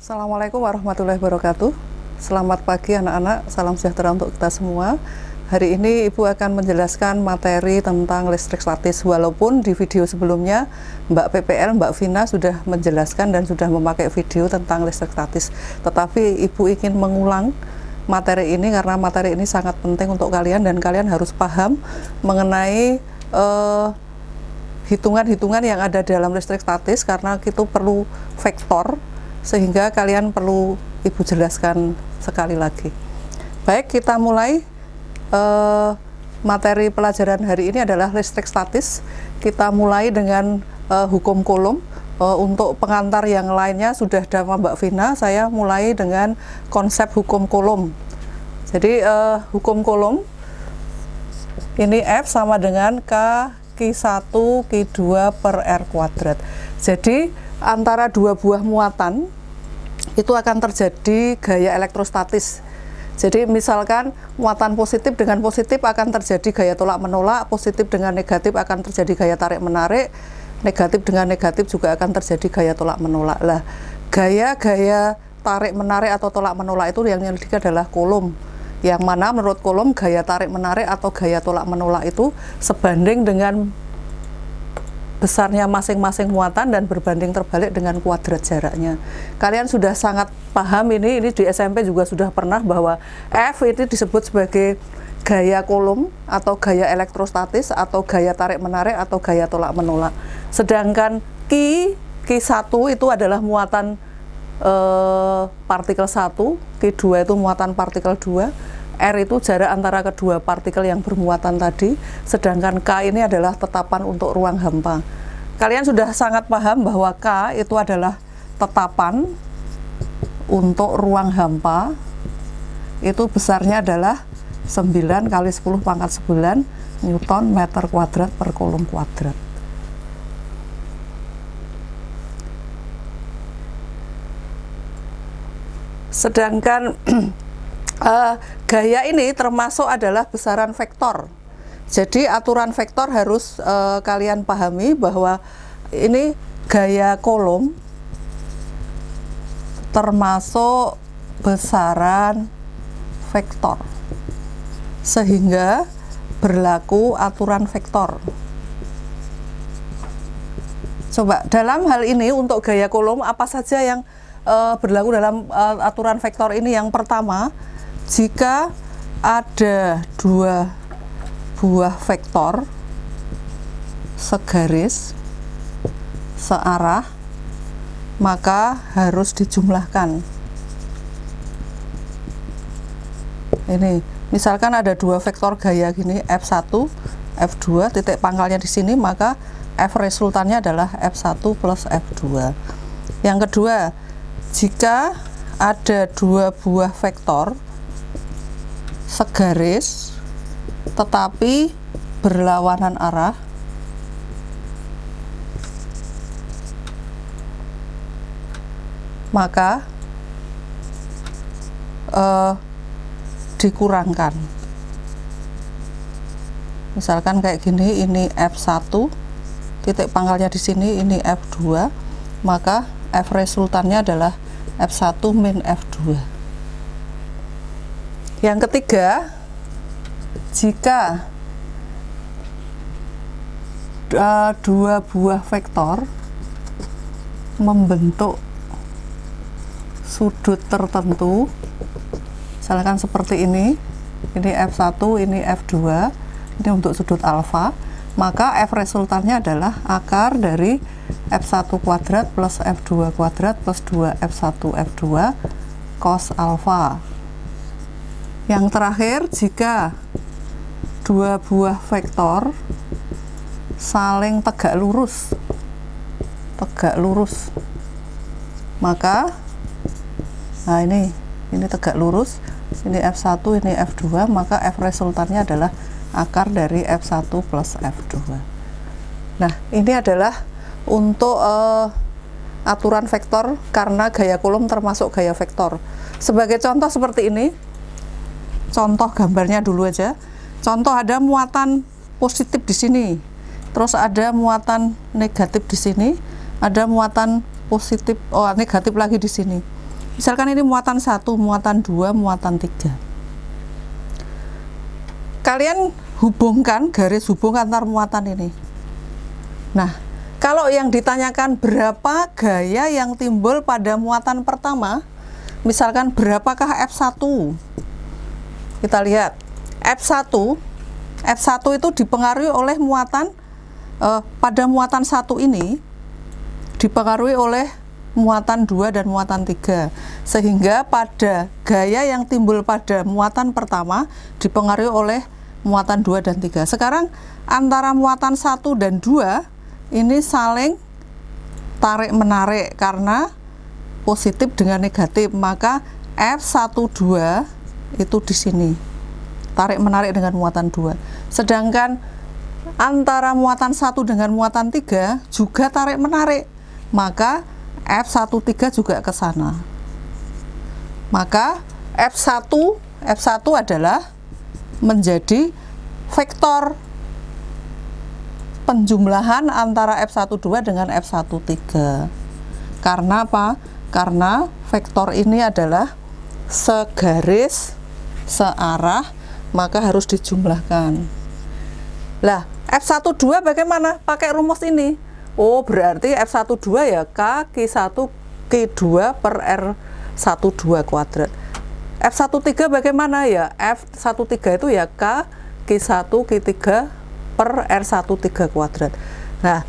Assalamualaikum warahmatullahi wabarakatuh. Selamat pagi anak-anak, salam sejahtera untuk kita semua. Hari ini Ibu akan menjelaskan materi tentang listrik statis. Walaupun di video sebelumnya Mbak PPL, Mbak Vina sudah menjelaskan dan sudah memakai video tentang listrik statis, tetapi Ibu ingin mengulang materi ini karena materi ini sangat penting untuk kalian dan kalian harus paham mengenai hitungan-hitungan yang ada dalam listrik statis, karena itu perlu vektor, sehingga kalian perlu Ibu jelaskan sekali lagi. Baik, kita mulai. Materi pelajaran hari ini adalah listrik statis. Kita mulai dengan hukum Coulomb. Untuk pengantar yang lainnya sudah sama Mbak Vina, saya mulai dengan konsep hukum Coulomb. Jadi hukum Coulomb ini F sama dengan K Q1 Q2 per R kuadrat. Jadi antara dua buah muatan itu akan terjadi gaya elektrostatis. Jadi misalkan muatan positif dengan positif akan terjadi gaya tolak menolak, positif dengan negatif akan terjadi gaya tarik menarik, negatif dengan negatif juga akan terjadi gaya tolak menolak. Lah, gaya-gaya tarik menarik atau tolak menolak itu yang nyelidiki adalah Coulomb. Yang mana menurut Coulomb gaya tarik menarik atau gaya tolak menolak itu sebanding dengan besarnya masing-masing muatan dan berbanding terbalik dengan kuadrat jaraknya. Kalian sudah sangat paham ini di SMP juga sudah pernah bahwa F ini disebut sebagai gaya Coulomb atau gaya elektrostatis atau gaya tarik menarik atau gaya tolak menolak. Sedangkan Q1 itu adalah muatan partikel 1, Q2 itu muatan partikel 2, R itu jarak antara kedua partikel yang bermuatan tadi, sedangkan K ini adalah tetapan untuk ruang hampa. Kalian sudah sangat paham bahwa K itu adalah tetapan untuk ruang hampa, itu besarnya adalah 9 kali 10 pangkat 9 Newton meter kuadrat per Coulomb kuadrat. Sedangkan gaya ini termasuk adalah besaran vektor. Jadi aturan vektor harus kalian pahami bahwa ini gaya Coulomb termasuk besaran vektor, sehingga berlaku aturan vektor. Coba dalam hal ini untuk gaya Coulomb apa saja yang berlaku dalam aturan vektor ini? Yang pertama, jika ada dua buah vektor segaris searah, maka harus dijumlahkan. Ini misalkan ada dua vektor gaya gini, F1, F2, titik pangkalnya di sini, maka F resultannya adalah F1 plus F2. Yang kedua, jika ada dua buah vektor segaris tetapi berlawanan arah, maka dikurangkan. Misalkan kayak gini, ini F1, titik pangkalnya di sini, ini F2, maka F resultannya adalah F1 min F2. Yang ketiga, jika dua buah vektor membentuk sudut tertentu, misalkan seperti ini F1, ini F2, ini untuk sudut alfa, maka F resultannya adalah akar dari F1 kuadrat plus F2 kuadrat plus 2F1 F2 cos alfa. Yang terakhir, jika dua buah vektor saling tegak lurus, maka nah ini tegak lurus, ini F1, ini F2, maka F resultannya adalah akar dari F1 plus F2. Nah, ini adalah untuk aturan vektor karena gaya Coulomb termasuk gaya vektor. Sebagai contoh seperti ini, contoh gambarnya dulu aja. Contoh, ada muatan positif di sini, terus ada muatan negatif di sini, ada muatan positif, negatif lagi di sini. Misalkan ini muatan 1, muatan 2, muatan 3. Kalian hubungkan, garis hubung antar muatan ini. Nah, kalau yang ditanyakan berapa gaya yang timbul pada muatan pertama, misalkan berapakah F1? Kita lihat, F1 itu dipengaruhi oleh muatan, pada muatan 1 ini, dipengaruhi oleh muatan 2 dan muatan 3, sehingga pada gaya yang timbul pada muatan pertama dipengaruhi oleh muatan 2 dan 3. Sekarang antara muatan 1 dan 2 ini saling tarik menarik karena positif dengan negatif, maka F12 itu di sini tarik menarik dengan muatan 2. Sedangkan antara muatan 1 dengan muatan 3 juga tarik menarik, maka F13 juga ke sana. Maka F1 adalah menjadi vektor penjumlahan antara F12 dengan F13. Karena apa? Karena vektor ini adalah segaris, searah, maka harus dijumlahkan. Lah, F12 bagaimana? Pakai rumus ini. Oh, berarti F12 ya K Q1 Q2 per R12 kuadrat. F13 bagaimana ya? F13 itu ya K Q1 Q3 per R13 kuadrat. Nah,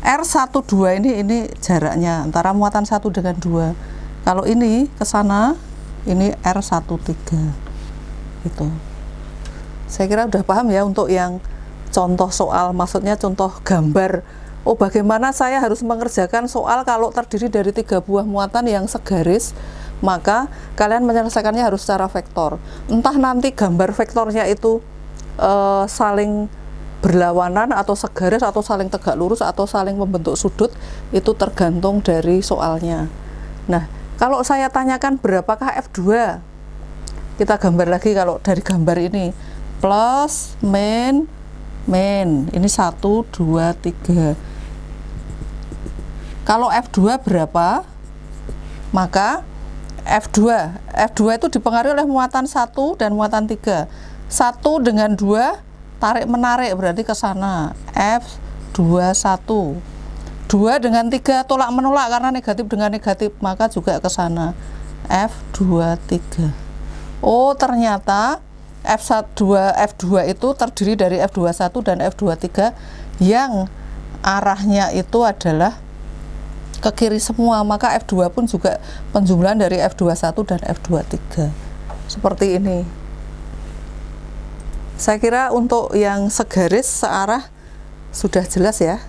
R12 ini jaraknya antara muatan 1 dengan 2. Kalau ini ke sana, ini R13. Itu. Saya kira udah paham ya untuk yang contoh soal, maksudnya contoh gambar. Oh, bagaimana saya harus mengerjakan soal kalau terdiri dari 3 buah muatan yang segaris, maka kalian menyelesaikannya harus secara vektor. Entah nanti gambar vektornya itu saling berlawanan atau segaris atau saling tegak lurus atau saling membentuk sudut, itu tergantung dari soalnya. Nah, kalau saya tanyakan berapakah F2, kita gambar lagi. Kalau dari gambar ini plus min ini 1, 2, 3. Kalau F2 berapa? Maka F2 itu dipengaruhi oleh muatan 1 dan muatan 3. 1 dengan 2 tarik menarik berarti ke sana, F21. 2 dengan 3 tolak menolak karena negatif dengan negatif, maka juga ke sana, F23. Oh, ternyata F2 itu terdiri dari F21 dan F23 yang arahnya itu adalah ke kiri semua, maka F2 pun juga penjumlahan dari F21 dan F23. Seperti ini. Saya kira untuk yang segaris, searah sudah jelas ya.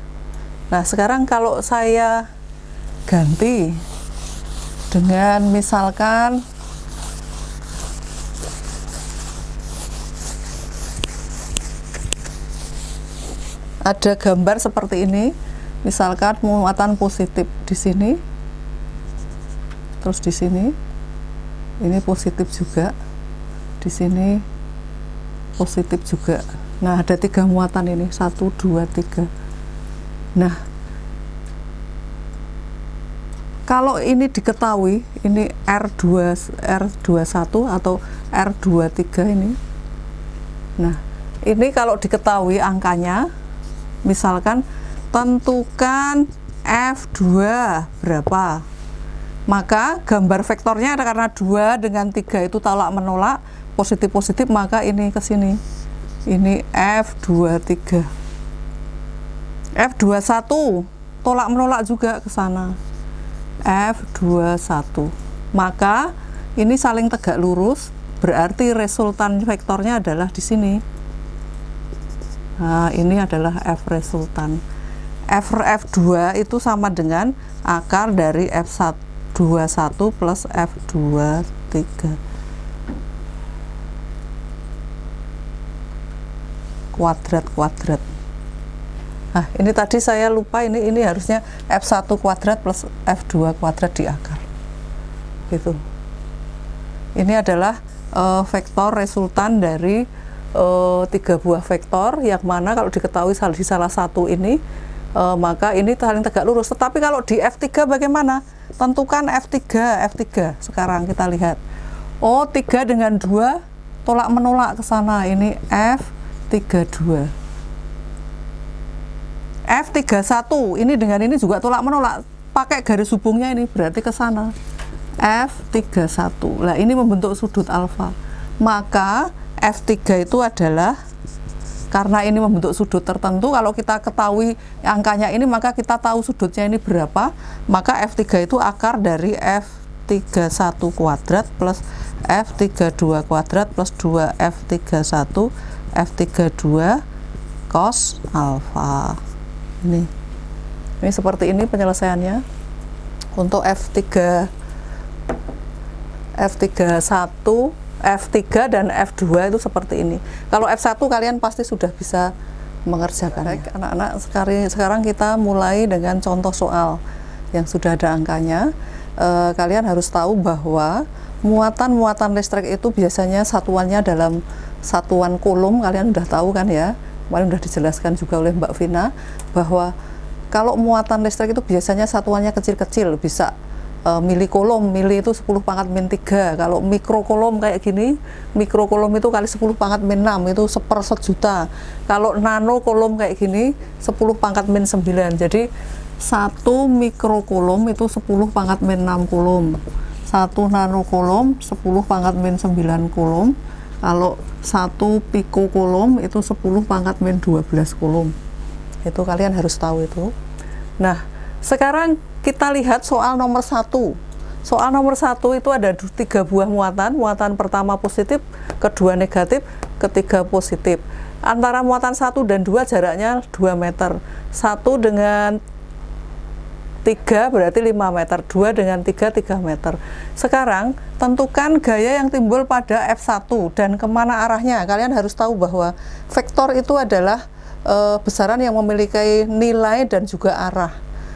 Nah, sekarang kalau saya ganti dengan misalkan ada gambar seperti ini, misalkan muatan positif di sini, terus di sini, ini positif juga, di sini positif juga. Nah, ada 3 muatan ini, 1, 2, 3. Nah, kalau ini diketahui, ini R21 atau R23 ini. Nah, ini kalau diketahui angkanya, misalkan tentukan F2 berapa, maka gambar vektornya ada karena 2 dengan 3 itu tolak menolak, positif-positif, maka ini ke sini, ini F23. F21 tolak menolak juga ke sana, F21. Maka ini saling tegak lurus, berarti resultan vektornya adalah di sini. Nah, ini adalah F resultan. F2 itu sama dengan akar dari F21 plus F23 kuadrat. Nah, ini tadi saya lupa, ini harusnya F1 kuadrat plus F2 kuadrat di akar. Gitu. Ini adalah vektor resultan dari 3 buah vektor, yang mana kalau diketahui di salah satu ini maka ini saling tegak lurus. Tetapi kalau di F3 bagaimana? Tentukan F3 sekarang kita lihat. Oh, 3 dengan 2 tolak menolak ke sana. Ini F32. F31 ini dengan ini juga tolak menolak. Pakai garis hubungnya ini berarti ke sana. F31. Nah, ini membentuk sudut alfa. Maka F3 itu adalah, karena ini membentuk sudut tertentu, kalau kita ketahui angkanya ini maka kita tahu sudutnya ini berapa, maka F3 itu akar dari F31 kuadrat plus F32 kuadrat plus 2F31 F32 cos alfa. Ini seperti ini penyelesaiannya untuk F31, F3 dan F2 itu seperti ini. Kalau F1 kalian pasti sudah bisa mengerjakan. Baik, anak-anak, sekarang kita mulai dengan contoh soal yang sudah ada angkanya. Kalian harus tahu bahwa muatan listrik itu biasanya satuannya dalam satuan kulum. Kalian udah tahu kan ya, kemarin udah dijelaskan juga oleh Mbak Vina bahwa kalau muatan listrik itu biasanya satuannya kecil-kecil, bisa milikolom, mili itu 10 pangkat min 3. Kalau mikrokolom kayak gini, mikrokolom itu kali 10 pangkat min 6, itu 1/1.000.000. Kalau nanokolom kayak gini, 10 pangkat min 9. Jadi 1 mikrokolom itu 10 pangkat min 6 kolom. 1 nanokolom 10 pangkat min 9 kolom. Kalau 1 pikokolom itu 10 pangkat min 12 kolom. Itu kalian harus tahu itu. Nah, sekarang kita lihat soal nomor 1. Soal nomor 1 itu ada 3 buah muatan. Muatan pertama positif, kedua negatif, ketiga positif. Antara muatan 1 dan 2 jaraknya 2 meter. 1 dengan 3 berarti 5 meter. 2 dengan 3 meter. Sekarang tentukan gaya yang timbul pada F1 dan kemana arahnya. Kalian harus tahu bahwa vektor itu adalah besaran yang memiliki nilai dan juga arah.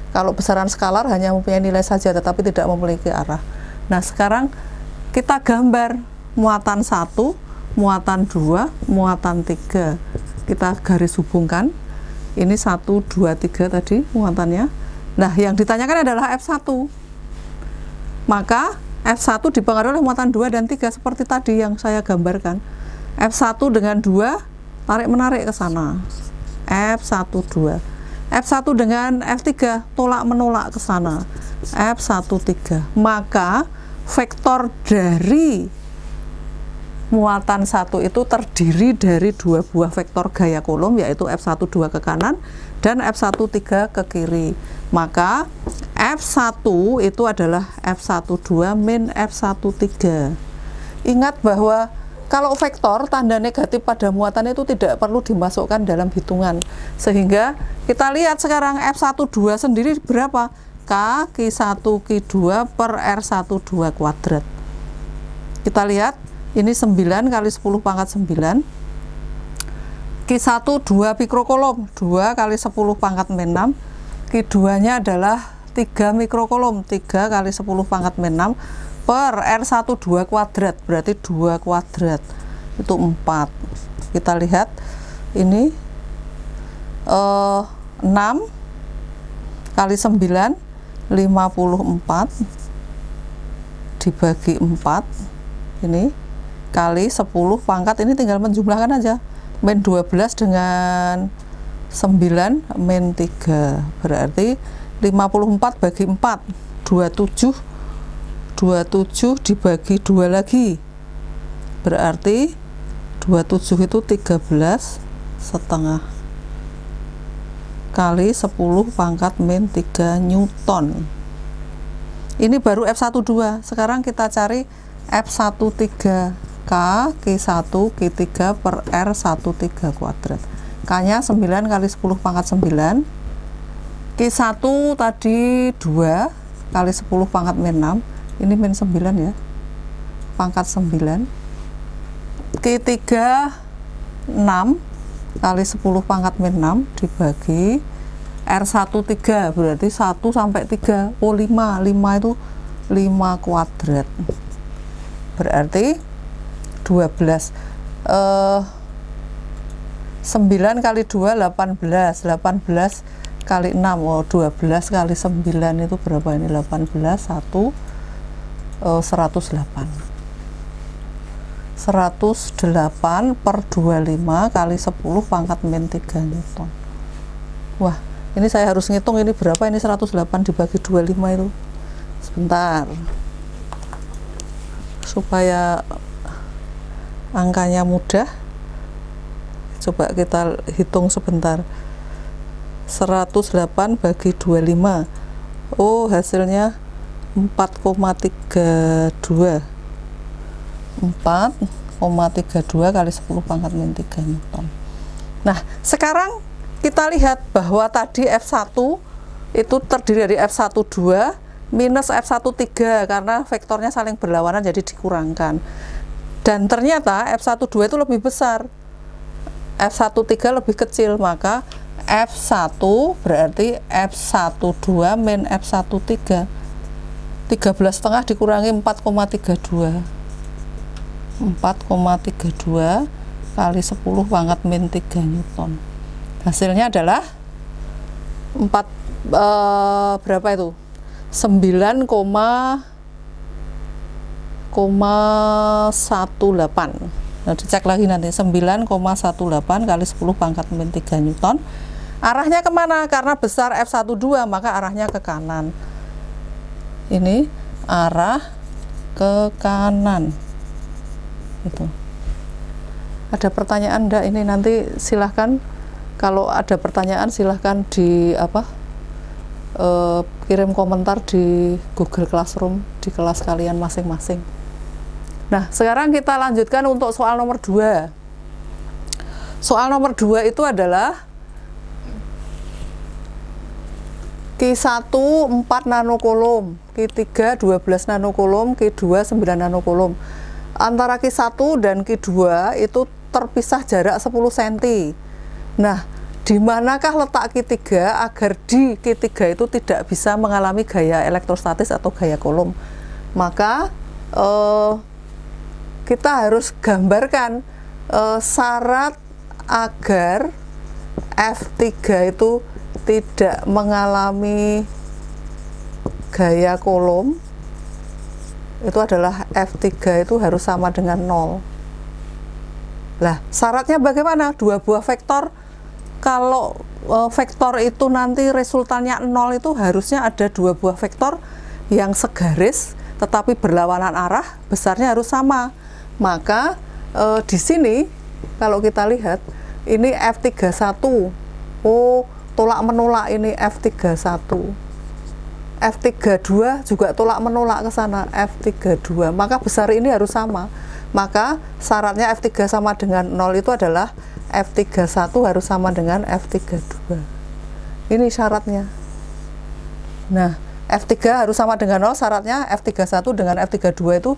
Kalau besaran skalar hanya mempunyai nilai saja tetapi tidak memiliki arah. Nah, sekarang kita gambar muatan 1, muatan 2, muatan 3. Kita garis hubungkan. Ini 1, 2, 3 tadi muatannya. Nah, yang ditanyakan adalah F1. Maka F1 dipengaruhi oleh muatan 2 dan 3 seperti tadi yang saya gambarkan. F1 dengan 2 tarik-menarik ke sana. F1, 2. F1 dengan F3 tolak menolak ke sana. F1, 3. Maka vektor dari muatan 1 itu terdiri dari 2 buah vektor gaya kolom, yaitu F1, 2 ke kanan dan F1, 3 ke kiri. Maka F1 itu adalah F1, 2 min F1, 3. Ingat bahwa kalau vektor tanda negatif pada muatan itu tidak perlu dimasukkan dalam hitungan. Sehingga kita lihat sekarang F1, 2 sendiri berapa? K, Q1, Q2 per R1, 2 kuadrat. Kita lihat, ini 9 kali 10 pangkat 9. Q1 2 pikrokolom, 2 kali 10 pangkat min 6. Q2-nya adalah 3 mikrokolom, 3 kali 10 pangkat min 6. Per R1 2 kuadrat, berarti 2 kuadrat itu 4. Kita lihat ini 6 kali 9 54 dibagi 4 ini kali 10 pangkat, ini tinggal menjumlahkan aja, min 12 dengan 9 min 3 berarti 54 bagi 4 27 dibagi 2 lagi berarti 27 itu 13,5 kali 10 pangkat min 3 Newton. Ini baru F1, 2. Sekarang kita cari F1, 3. K, Q1, Q3 per R1, 3 kuadrat. K-nya 9 kali 10 pangkat 9. Q1 tadi 2 kali 10 pangkat min 6. Ini min 9 ya, pangkat 9. Q3 6 kali 10 pangkat min 6 dibagi R1, 3 berarti 1 sampai 3. Oh, 5 itu 5 kuadrat berarti 12. 9 kali 2 18 18 kali 6, oh 12 kali 9 itu berapa ini? 18, 108. 108 per 25 kali 10 pangkat min 3 Newton. Wah, ini saya harus ngitung ini berapa, ini 108 dibagi 25 itu. Sebentar, supaya angkanya mudah, coba kita hitung sebentar. 108 bagi 25, oh hasilnya 4,32 kali 10 pangkat min 3 Newton. Nah, sekarang kita lihat bahwa tadi F1 itu terdiri dari F12 minus F13 karena vektornya saling berlawanan, jadi dikurangkan. Dan ternyata F12 itu lebih besar, F13 lebih kecil, maka F1 berarti F12 min F13. 13,5 dikurangi 4,32 kali 10 pangkat min 3 Newton. Hasilnya adalah berapa itu? 9,18. Nah, dicek lagi nanti. 9,18 kali 10 pangkat min 3 Newton. Arahnya kemana? Karena besar F12 maka arahnya ke kanan. Ini arah ke kanan. Itu. Ada pertanyaan enggak? Ini nanti silahkan, kalau ada pertanyaan silahkan di kirim komentar di Google Classroom di kelas kalian masing-masing. Nah, sekarang kita lanjutkan untuk soal nomor 2. Soal nomor 2 itu adalah Q1 4 nanocoulomb, Q3 12 nanocoulomb, Q2 9 nanocoulomb. Antara Q1 dan Q2 itu terpisah jarak 10 cm. Nah, di manakah letak Q3 agar di Q3 itu tidak bisa mengalami gaya elektrostatis atau gaya Coulomb? Maka kita harus gambarkan syarat agar F3 itu tidak mengalami gaya Coulomb. Itu adalah F3 itu harus sama dengan 0. Lah, syaratnya bagaimana? Dua buah vektor, kalau vektor itu nanti resultannya 0, itu harusnya ada dua buah vektor yang segaris tetapi berlawanan arah, besarnya harus sama. Maka di sini kalau kita lihat ini F31, oh tolak menolak, ini F31, F32 juga tolak menolak ke sana, F32, maka besar ini harus sama. Maka syaratnya F3 sama dengan 0 itu adalah F31 harus sama dengan F32. Ini syaratnya. Nah, F3 harus sama dengan 0, syaratnya F31 dengan F32 itu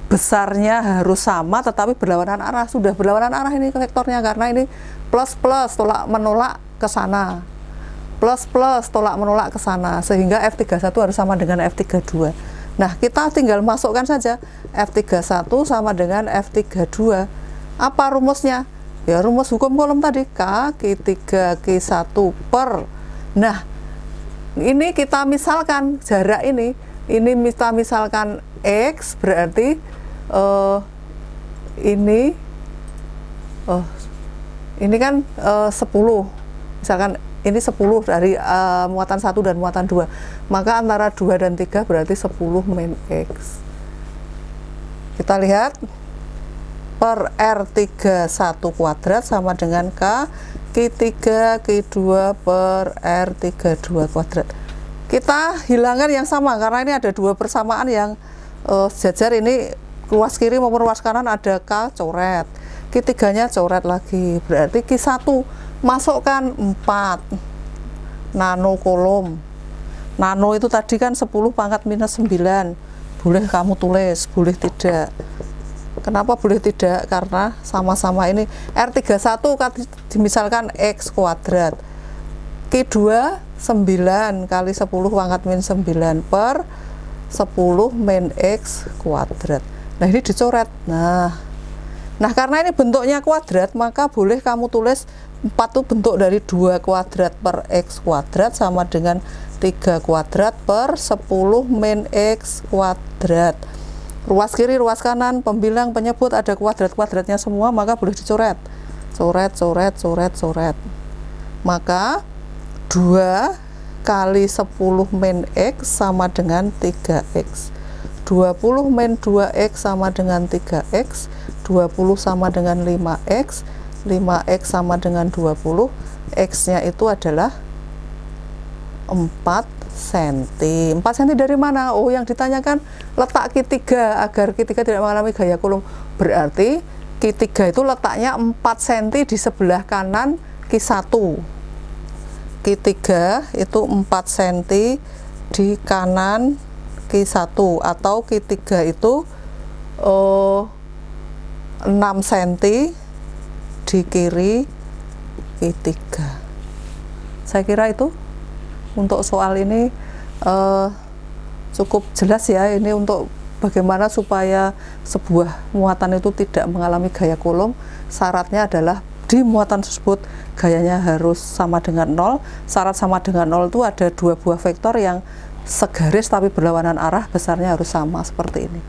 besarnya harus sama tetapi berlawanan arah. Sudah berlawanan arah ini vektornya, karena ini plus plus tolak menolak ke sana, plus plus tolak menolak ke sana, sehingga F31 harus sama dengan F32. Nah, kita tinggal masukkan saja F31 sama dengan F32. Apa rumusnya? Ya, rumus hukum Coulomb tadi, K Q3 Q1 per. Nah, ini kita misalkan jarak ini kita misalkan X, berarti ini kan 10, misalkan ini 10 dari muatan 1 dan muatan 2, maka antara 2 dan 3 berarti 10 min X. Kita lihat per R31 kuadrat sama dengan K Q3 Q2 per R32 kuadrat. Kita hilangkan yang sama karena ini ada dua persamaan yang sejajar, ini ruas kiri maupun ruas kanan ada K coret, Q3 nya coret lagi, berarti Q1 masukkan 4 nanocoulomb. Nano itu tadi kan 10 pangkat minus 9, boleh kamu tulis, boleh tidak. Kenapa boleh tidak? Karena sama-sama ini R31 misalkan X kuadrat, Q2 9 kali 10 pangkat min 9 per 10 min X kuadrat. Nah, ini dicoret. Nah, Nah, karena ini bentuknya kuadrat, maka boleh kamu tulis 4 itu bentuk dari 2 kuadrat per X kuadrat sama dengan 3 kuadrat per 10 min X kuadrat. Ruas kiri, ruas kanan, pembilang, penyebut ada kuadrat-kuadratnya semua, maka boleh dicoret. Coret, coret, coret, coret. Maka 2 kali 10 min X sama dengan 3X. 20 min 2X sama dengan 3X. 20 sama dengan 5X. 5X sama dengan 20. X-nya itu adalah 4 cm. 4 cm dari mana? Oh, yang ditanyakan letak Q3 agar Q3 tidak mengalami gaya Coulomb. Berarti Q3 itu letaknya 4 cm di sebelah kanan Q1. Q3 itu 4 cm di kanan Q1, atau Q3 itu 6 cm di kiri Q3. Saya kira itu untuk soal ini cukup jelas ya. Ini untuk bagaimana supaya sebuah muatan itu tidak mengalami gaya Coulomb. Syaratnya adalah di muatan tersebut gayanya harus sama dengan 0. Syarat sama dengan 0 itu ada 2 buah vektor yang segaris tapi berlawanan arah, besarnya harus sama seperti ini.